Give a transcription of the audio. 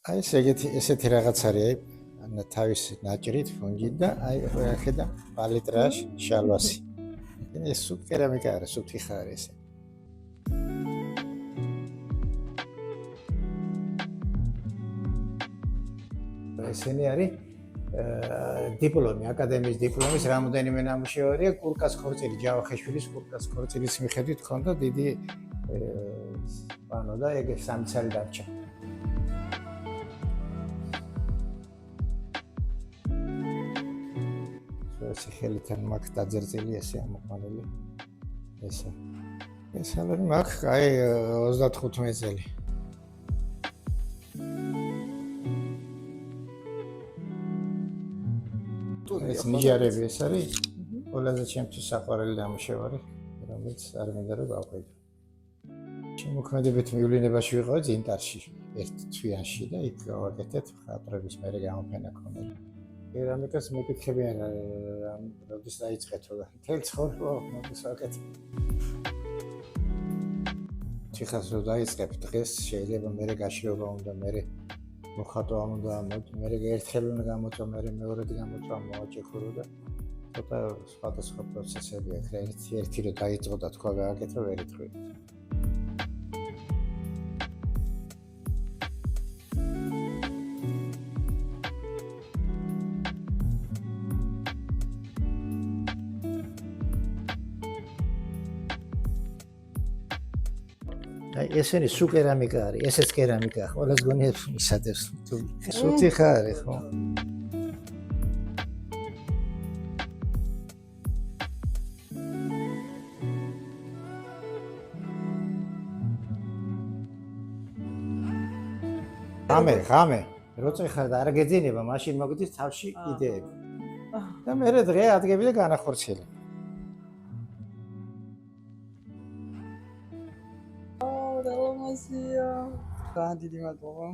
აი ესეთი რაღაც არის, აი თავის ნაჭრით ფუნჯით და აი ხედა პალიტრაშ შალვასი. ეს სულ კერამიკა არის, სულ თიხა არის ესე. ესენი არის დიპლომი, აკადემიის დიპლომის რამოდენიმე ნამუშევარია კურკას ქორწილი, ჯავახიშვილის კურკას ქორწილის მიხედვით ჰქონდა დიდი პანო და ეგ 3 წელი დარჩა. ეს ხელიდან მაგ დაძერწილი ესე ამოყვანილი. ესე. ეს ალერი მაგ აი 35 წელი. ეს ნიჟარები ეს არის ყველაზე ჩემთვის საყვარელი ნამუშევარი, რომელიც არ მინდა რომ გავყიდო. შემოქმედებით მივლინებაში ვიყავი ძინტარში, ერთ თვიანში და იქ გავაკეთეთ ხატრების მერე გამოფენა ქონდა. კერამიკას მეკითხებიან როდის დაიწყეთო და მთელი ცხოვრება მოდის ვაკეთე. თიხას რო დაიწყებ დღეს შეიძლება მერე გაშრობა უნდა, მერე მოხატვა უნდა, მერე ერთხელ უნდა გამოწვა, მერე მეორედ გამოწვა, მოაჭიქურო და ცოტა სხვადასხვა პროცესებია. ერთი რო დაიწყო და თქვა გააკეთე ვერ იტყვი. აი ესენი სულ კერამიკა არის, ესეც კერამიკაა, ყველას გონია ისადებს. სულ თიხა არის, ხო? ღამე, როცა ხარ და არ გეძინება, მაშინ მოგდის თავში იდეები. და მერე დღე ადგები და განახორციელებ. დიდი მადლობა.